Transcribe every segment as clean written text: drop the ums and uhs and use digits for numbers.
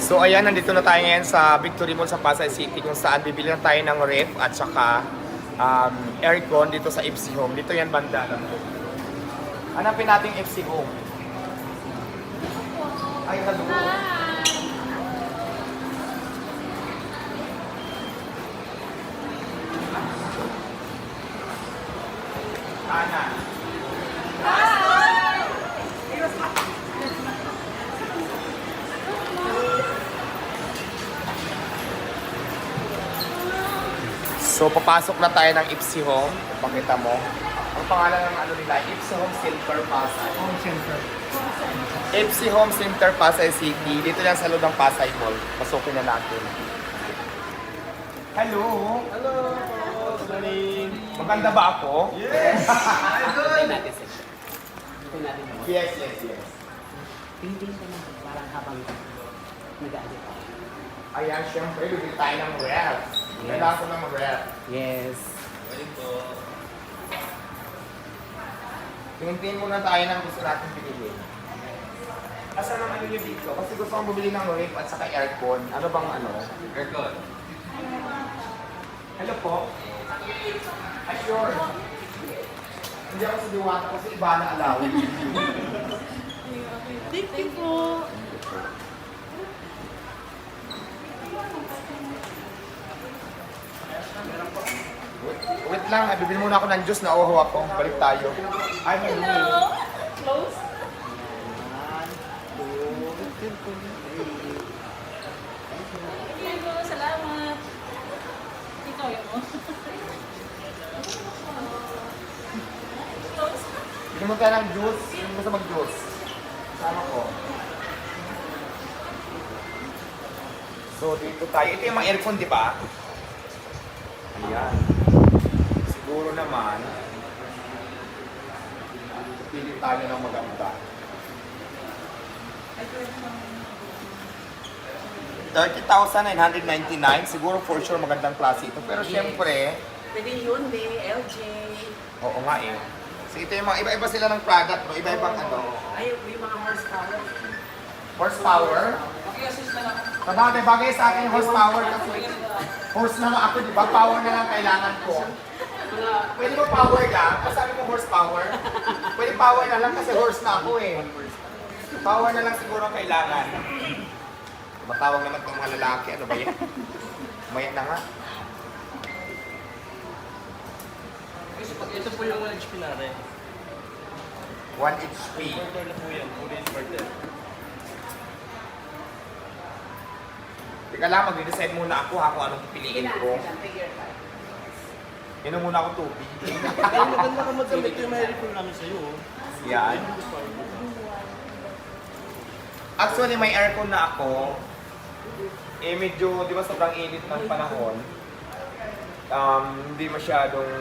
So ayan, nandito na tayo ngayon sa Victory Mall sa Pasay City kung saan bibili na tayo ng ref at saka aircon dito sa FC Home. Dito yan banda. Hanapin natin FC Home. Ay, hello. Ana. So, papasok na tayo ng Ipsy Home. Pakita mo. Ang pangalan ng ano nila, Ipsy Home Center Pasay. Home center. Ipsy Home Center Pasay City. Dito lang sa loob ng Pasay Mall. Pasukin na natin. Hello! Hello! Good morning! Maganda ba ako? Yes! Tingnan natin sir. Tingnan natin mo. Yes, yes, yes. Tingin ka na parang habang nag-aalit ka. Ayan, syempre, bibili tayo ng ref. Kailangan ko ng ref. Yes. Tingin muna tayo ng gusto natin pinili. Asan ang ano nyo dito? Kasi gusto kong bumili ng ref at saka aircon. Ano bang ano? Aircon. Hello po. Assure. Hindi ako sa diwata kasi iba na alawin. Thank you po. Wait lang, bibili muna ako ng juice na uho ako. Balik tayo. Ay, may Hello. Close. Thank you. Salamat. Ikaw yun mo. Close. Bibili mo tayo ng juice. Sino gusto mag-juice? Sama ko. So, dito tayo. Ito yung mga aircon, di ba? Ayan. Siguro naman, pili tayo ng maganda. 30,999. Siguro for sure magandang klase ito. Pero syempre, Pwede Hyundai, LG. oo nga eh. So ito yung mga iba-iba sila ng product, no? Iba-ibang ano. Ay, yung mga horsepower. Horsepower. Sabagay, bagay sa akin yung horsepower kasi horse na ako, di ba? Power na lang kailangan ko. Pwede ba power lang? Pasabi mo horsepower? Pwede power na lang kasi horse na ako eh. Power na lang siguro ang kailangan. Matawag naman itong mga lalaki. Ano ba yan? Maya na nga. Ito po yung 1 HP natin. 1 HP. Inverter na po yan. Fully inverter. Teka lang, mag-decide muna ako ha kung anong pipiliin ko. Inom muna ako tubig. Ay, maganda ka magamit yung may refill namin sa'yo. Yan. Actually, may aircon na ako. Eh, medyo, di ba, sobrang init ng panahon. Hindi masyadong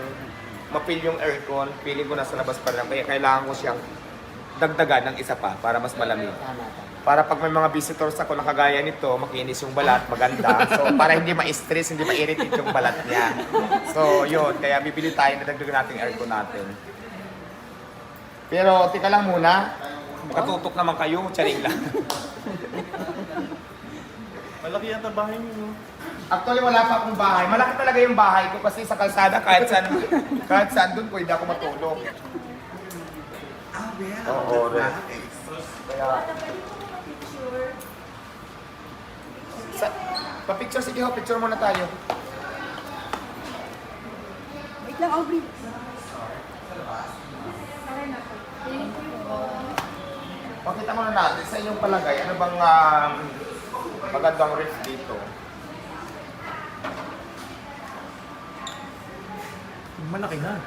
mapil yung aircon. Feeling ko nasa labas pa rin. Kaya kailangan ko siyang dagdagan ng isa pa para mas malamig. Tama, tama. Para pag may mga visitors ako na kagaya nito, makinis yung balat, maganda. So, para hindi ma-stress, hindi ma-irritate yung balat niya. So, yun. Kaya bibili tayo na dagdagan natin aircon natin. Pero, tika lang muna. Makatutok naman kayo, charing lang. Malaki yata bahay niyo, no? Actually, wala pa akong bahay. Malaki talaga yung bahay ko kasi sa kalsada kahit saan doon pwede ako matulog. Oo, kaya... Pa-picture, sige ho, picture muna tayo. Wait lang, Aubrey. Pakita muna natin sa inyong palagay, ano bang magandang ref dito? Malaki na.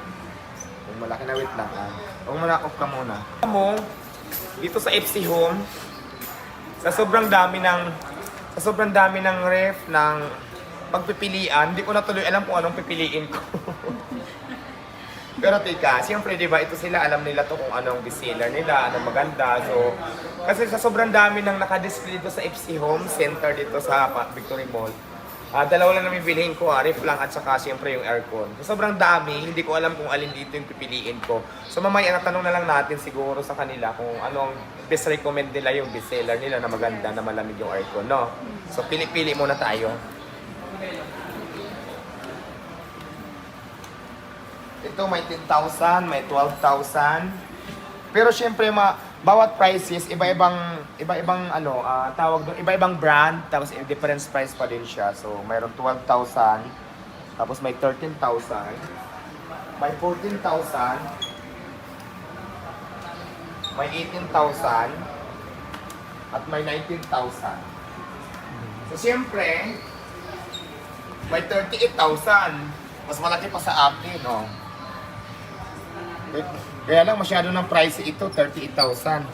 Kung malaki na, wait lang ah. Huwag mo na off ka muna. Alam mo, dito sa FC Home, sa sobrang dami ng ref, ng pagpipilian, hindi ko na tuloy alam kung anong pipiliin ko. Pero tika, siyempre diba, ito sila, alam nila to kung anong bestseller nila, anong maganda. So, kasi sa sobrang dami ng nakadisplay dito sa FC Home Center dito sa Victory Mall, Dalawa lang na bibilihin ko, ref lang at saka siyempre yung aircon. So, sobrang dami, hindi ko alam kung alin dito yung pipiliin ko. So mamaya natanong na lang natin siguro sa kanila kung ano ang best recommend nila, yung best seller nila na maganda, na malamig yung aircon, no? So pili-pili muna tayo. Ito may 10,000, may 12,000. Pero syempre bawat prices iba-ibang tawag doon, iba-ibang brand, tapos different price pa din siya. So mayroong 12,000, tapos may 13,000, may 14,000, may 18,000, at may 19,000. So syempre may 38,000. Mas malaki pa sa akin, no? Kaya lang masyado ng price ito, 38,000.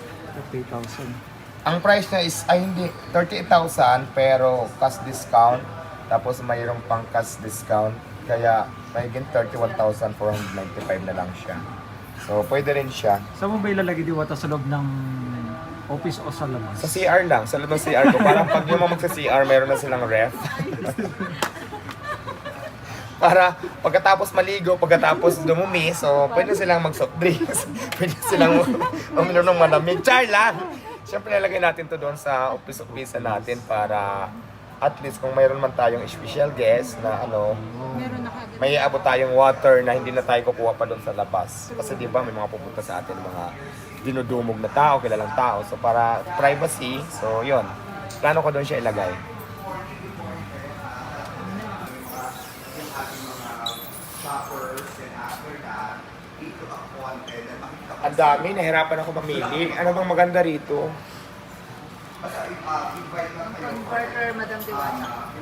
30,000. Ang price niya is, hindi, 38,000 pero cash discount. Tapos mayroong pang cash discount. Kaya mayiging 31,495 na lang siya. So pwede rin siya. Saan mo ba ilalagay diwata sa loob ng office o sa labas? Sa CR lang, sa loob ng CR ko. Parang pag yung mag sa CR, mayroon na silang ref. Para pagkatapos maligo, pagkatapos dumumi, so pwede silang mag-soft drinks. Pwede silang uminom ng malamig. Char lang! Siyempre nalagay natin to doon sa office natin para at least kung mayroon man tayong special guest na may abot tayong water na hindi na tayo kukuha pa doon sa labas. Kasi di ba may mga pupunta sa atin, mga dinudumog na tao, kilalang tao. So para privacy, so yun. Plano ko doon siya ilagay. Ang dami, nahirapan ako mamili. Ano bang maganda rito? Converter, Madam Diwata.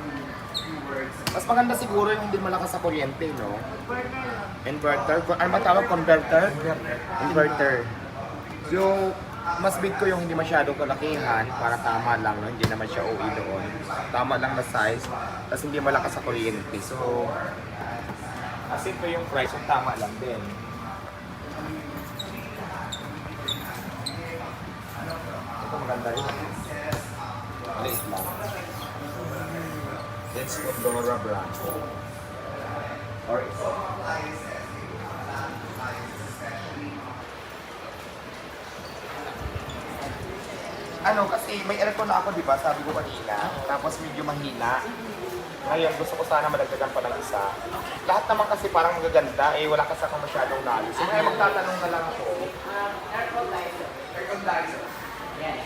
Mas maganda siguro yung hindi malakas sa kuryente, no? Converter lang. Inverter? Ano ba tawag? Converter? Inverter. Yung mas big ko yung hindi masyadong kalakihan para tama lang, no? Hindi naman siya OE doon. Tama lang na size, tapos hindi malakas sa kuryente. So, as ito yung price, yung tama lang din. Ito maganda rin. Maliit lang. It's Dora brand. Or kasi may aircon na ako, di ba? Sabi ko kanina. Tapos medyo mahina. Ngayon, gusto ko sana madagdagan pa ng isa. Lahat naman kasi parang magaganda, wala kasi akong masyadong knowledge. So, ngayon magtatanong na lang ako. Aircon dicer. Aircon dicer. Yan.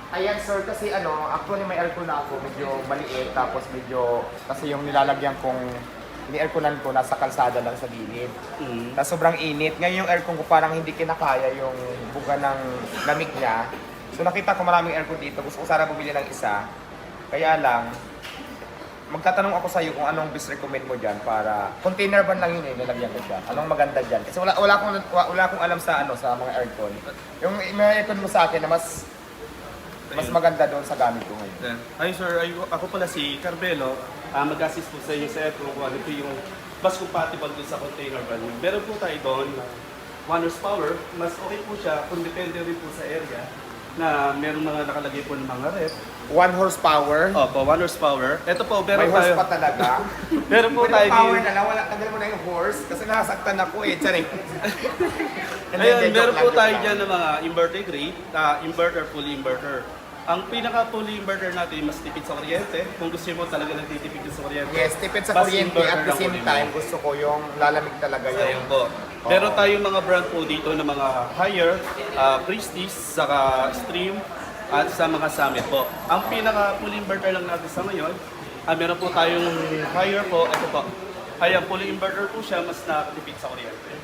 Ayan sir, kasi actually may aircon na ako, medyo maliit, tapos medyo, kasi yung nilalagyan kong, ni-airconan ko, nasa kalsada lang sa gilid. Tapos sobrang init. Ngayon yung aircon ko parang hindi kinakaya yung buga ng lamig niya. So nakita ko maraming aircon dito, gusto ko sana bumili ng isa. Kaya lang, magtatanong ako sa iyo kung anong best recommend mo dyan para, container ban lang yun nilagyan ko dyan. Anong maganda dyan? Kasi wala akong alam sa sa mga aircon. Yung may aircon mo sa akin na mas maganda doon sa gamit ko ngayon. Hi sir, ako pala si Carmelo. Mag-assist po sa inyo sa aircon kung ano po yung mas compatible doon sa container van. Meron po tayo doon 1 horsepower. Mas okay po siya kung depende rin po sa area na meron mga nakalagay po ng mga ref. 1 horsepower? Opo, 1 horsepower. Ito po, meron May horse tayo. pa talaga? Meron po tayo. Power na lang, tagal mo na yung horse kasi nasaktan ako charing. Ayun, meron po tayo dyan ng mga inverter grade, inverter, fully inverter. Ang pinaka-fully inverter natin, mas tipid sa kuryente. Kung gusto mo talaga nagtitipid sa kuryente. Yes, tipid sa mas kuryente inverter at the lang same po time din. gusto ko yung lalamig talaga Ayun yung... po. Meron tayong mga brand po dito ng mga Haier, Prestige, saka Stream, at sa mga Summit po. Ang pinaka-fully inverter lang natin sa ngayon, meron po tayong Haier po. Ito po. Ayan, fully inverter po siya, mas nakatipid sa kuryente.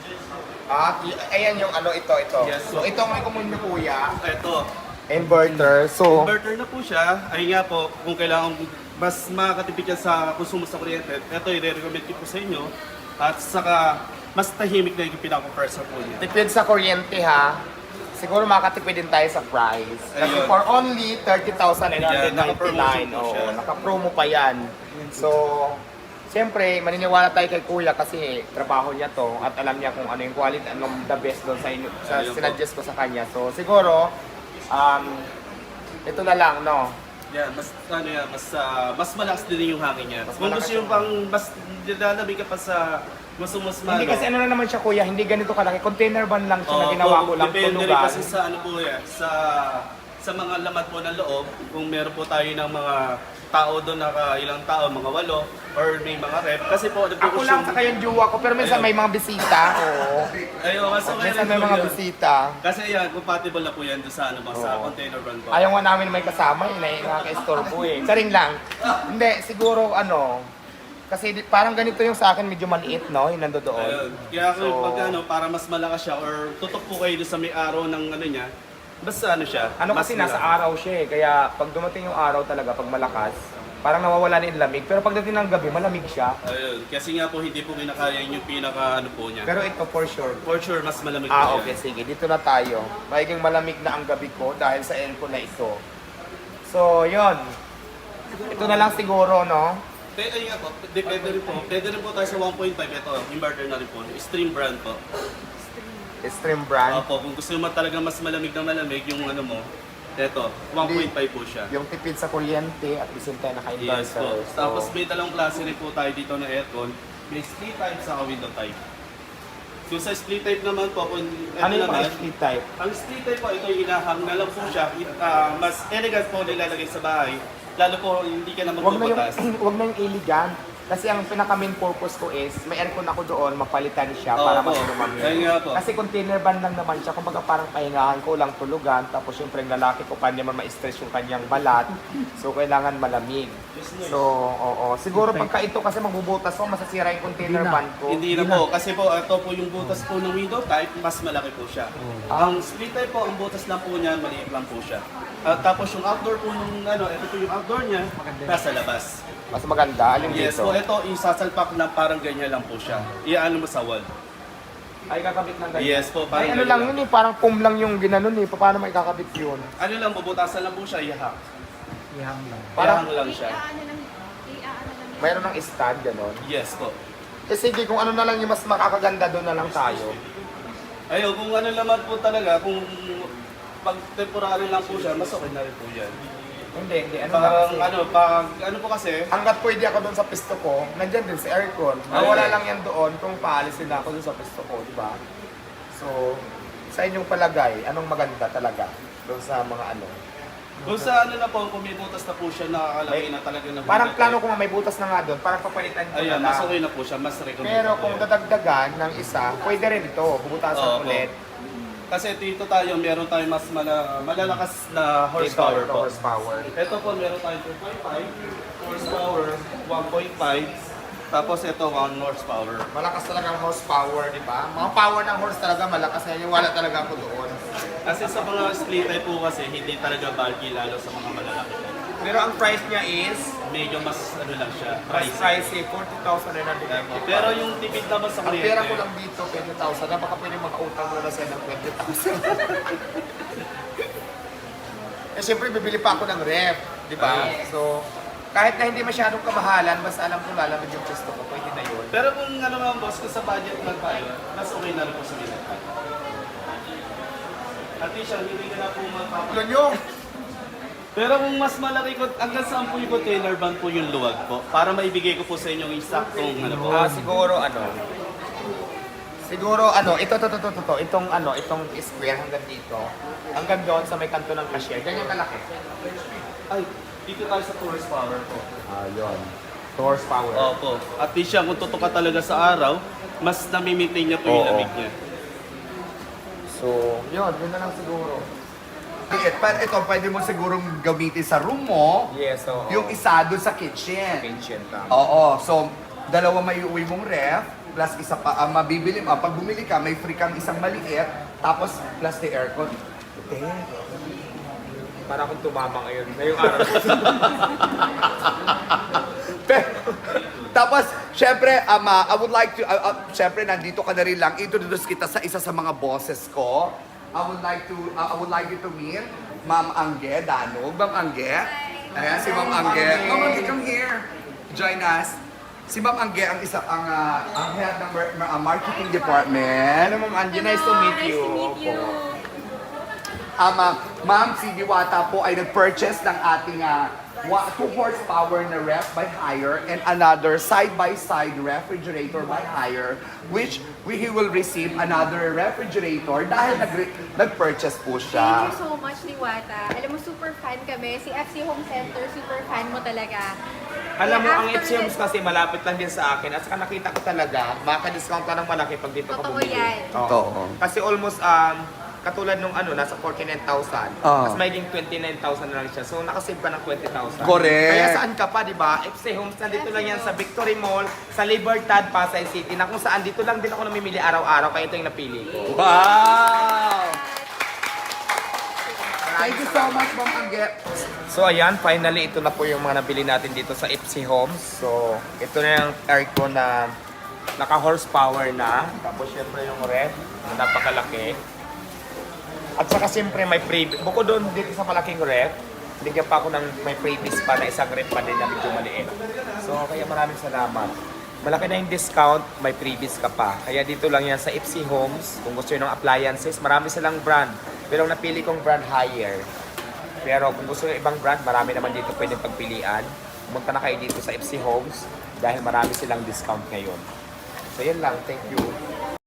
Ayan yung ito. Yes, So itong may kumun na kuya, Ito. inverter. So, Inverter na po siya. Ayun nga po, kung kailangan mas makakatipid yan sa konsumo sa kuryente, ito i-recommend ko po sa inyo. At saka, mas tahimik na yung pinaka-compressor po niya. tipid sa kuryente ha. Siguro makatipid din tayo sa price. Kasi Ayun. for only 30,999. naka-promotion po siya. Naka-promo pa yan. So, siyempre, maniniwala tayo kay Kuya kasi trabaho niya to at alam niya kung ano yung quality, anong the best doon sa Ayun po. sinadjust ko sa kanya. So, siguro, Ito na lang, no? Yan, mas malakas din yung hangin niya. Mas Kung malakas gusto yung yung pang mas nilalamig ka pa sa mas Hindi kasi ano na naman siya kuya, hindi ganito kalaki. Container van lang siya na ginawa ko lang depende rin tulugan. kasi sa ano po yan, sa mga laman po ng loob, kung meron po tayo ng mga tao doon, ilang tao, mga 8, or may mga rep. Kasi po, Ako lang sa kayong jowa ko, pero minsan may mga bisita. Oo. Ayun, mas okay Minsan rin may po mga yun. bisita. Kasi yan, compatible na po yan doon sa, sa Oo. container van po. Ayaw nga namin may kasama, nakaka-istorbo eh. Saring lang. Hindi, siguro kasi parang ganito yung sa akin, medyo maliit, no? Yung nandoon. Ayun. Kaya kung So- pag para mas malakas siya or tutok po kayo doon sa may araw ng ano niya, basta ano siya. Ano mas kasi nasa malakas. araw siya eh, kaya pag dumating yung araw talaga, pag malakas, parang nawawala na yung lamig. Pero pagdating ng gabi, malamig siya. Ayun. Kasi nga po hindi po kinakaya yung pinaka ano po niya. Pero ito for sure. For sure, mas malamig po yan. Okay, sige. Dito na tayo. Magiging malamig na ang gabi ko dahil sa aircon na ito. So, yon. Ito na lang siguro, no? Ayun nga po, depende rin po. Pwede rin po tayo sa 1.5. Ito, inverter na rin po. Stream brand po. Extreme brand. Opo, kung gusto mo talaga mas malamig na malamig yung ano mo, ito, 1.5 po siya. Yung tipid sa kuryente at the same time Yes po. naka-inverter. Tapos may dalawang klase rin po tayo dito ng aircon. May split type sa window type. So sa split type naman po, kung Ano yung naman, split type? ang split type po, ito inahang na lang po siya. Mas elegant po nilalagay sa bahay. Lalo po hindi ka na Wag na magbubutas. wag na yung elegant. Kasi ang pinaka main purpose ko is, may aircon ako doon, mapalitan siya para Opo. mas lumamig. Ayun nga po. Kasi container van lang naman siya, kumbaga parang pahingahan ko lang tulugan, tapos syempre yung lalaki ko pa naman ma-stress yung kanyang balat, so kailangan malamig. So, oo. Siguro pagka ito kasi magbubutas ko, masasira yung container van ko. Hindi na po, kasi po ito po yung butas po ng window type, mas malaki po siya. Ang split type po, ang butas lang po niya, maliit lang po siya. Tapos yung outdoor po nung ito po yung outdoor niya, nasa labas. Mas maganda, alin Yes dito? po, ito isasalpak na parang ganyan lang po siya. Iyaano mo sa wall. Ay, kakabit ng ganyan. Yes po, parang Ay, ano ganyan lang yun eh, parang foam lang yung ginanon eh, paano maikakabit yun? Ano lang, bubutasan lang po siya, ihak. Ihang lang. Parang- Ihang lang siya. Mayroon ng stand, gano'n. Yes po. Eh sige, kung ano na lang yung mas makakaganda doon na lang tayo. Ayun, kung ano naman po talaga, kung pag temporary lang po siya, mas okay na rin po yan. Hindi, ano lang Pag kasi. ano po kasi, Hanggat pwede ako doon sa pisto ko, nandyan din sa aircon. Nawala lang yan doon kung paalisin na ako doon sa pisto ko, di ba? So, sa inyong palagay, anong maganda talaga doon sa mga ano? kung sa ano na po, kung may butas na po siya, nakakalaki na talaga na Parang butas. plano ko may butas na nga doon, parang papalitan ko Ayan, na mas lang. okay na po siya, mas recommend. Pero ko kung po yan. dadagdagan ng isa, pwede rin ito, bubutasan Opo. ulit. Kasi dito tayo, meron tayong mas malalakas na horsepower Dito, po. horsepower. Ito po, meron tayong 2.5, horsepower 1.5, tapos ito 1 horsepower. Malakas talaga ang horsepower, di ba? Mga power ng horse talaga malakas na yun. Wala talaga ako doon. Kasi sa mga split type po kasi, hindi talaga bulky lalo sa mga malalaki. Pero ang price niya is, Medyo mas ano lang siya, price pricey. 40,000 na Pero yung tipid naman sa ang kuryente, pera ko lang dito, 20,000 na baka pwede makautang mo na sila ng 20,000. eh siyempre, bibili pa ako ng ref, di ba? So, kahit na hindi masyadong kamahalan, basta alam ko lalamig yung gusto ko, pwede na yun. pero kung ano nga boss, kung sa budget lang tayo, mas okay na rin po sa minute. At least siya, hindi ka na po magpapalala. Ano nyo? Pero kung mas malaki ko, hanggang saan po yung container van po yung luwag po? Para maibigay ko po sa inyo yung saktong ano po. Siguro ito, itong square hanggang dito, hanggang doon sa may kanto ng cashier, ganyan kalaki. Ay, dito tayo sa tourist power po. Yun. Horsepower. Opo. At least siya, kung totoo ka talaga sa araw, mas nami-maintain niya po yung Oo. lamig niya. So, yun na lang siguro. Ito, pwede mo sigurong gamitin sa room mo. Yes, oo. Yung isa doon sa kitchen. Kitchen tama. Oo. So, dalawa may uwi mong ref, plus isa pa, mabibili mo. Pag bumili ka, may free kang isang maliit, tapos plus the aircon. Para akong tumama ngayon. Ngayong araw. Tapos, syempre, I would like to, syempre, nandito ka na rin lang, introduce kita sa isa sa mga bosses ko. I would like you to meet Ma'am Angge Danog. Ma'am Angge. Ayan, si Ma'am Angge. Ma'am Angge, come here. Join us. Si Ma'am Angge ang ang head ng marketing department. Hello, Ma'am Angie. Nice to meet you. Nice to meet you. Ma'am, si Diwata po ay nag-purchase ng ating 2 horsepower na ref by hire and another side-by-side refrigerator by hire, which he will receive another refrigerator dahil nag-purchase po Thank siya. you so much, Diwata. Alam mo, super fan kami. Si FC Home Center, super fan mo talaga. Alam mo, ang After HMs kasi malapit lang din sa akin. At saka nakita ko talaga, maka-discount ka ng malaki pag dito ka Totoo bumili. yan. Oo. Totoo. Kasi almost, katulad nung nasa 49,000. Mas magiging 29,000 na lang siya. So, nakasave ka ng 20,000. Correct. Kaya saan ka pa, di ba? FC Homes, nandito lang yan sa Victory Mall, sa Libertad, Pasay City, na kung saan dito lang din ako namimili araw-araw. Kaya ito yung napili ko. Wow! Thank you so much, Ma'am Angge. So ayan, finally ito na po yung mga nabili natin dito sa FC Homes. So ito na yung aircon na naka-horsepower na. Tapos syempre yung ref na napakalaki. At saka siyempre may freebies. Bukod doon dito sa malaking ref, bigyan pa ako ng may freebies pa na isang ref pa din na medyo maliit. So kaya maraming salamat. Malaki na yung discount, may freebies ka pa. Kaya dito lang yan sa FC Homes. Kung gusto nyo ng appliances, marami silang brand. Pero ang napili kong brand higher. Pero kung gusto nyo ibang brand, marami naman dito pwedeng pagpilian. Pumunta na kayo dito sa FC Homes dahil marami silang discount ngayon. So yan lang, thank you.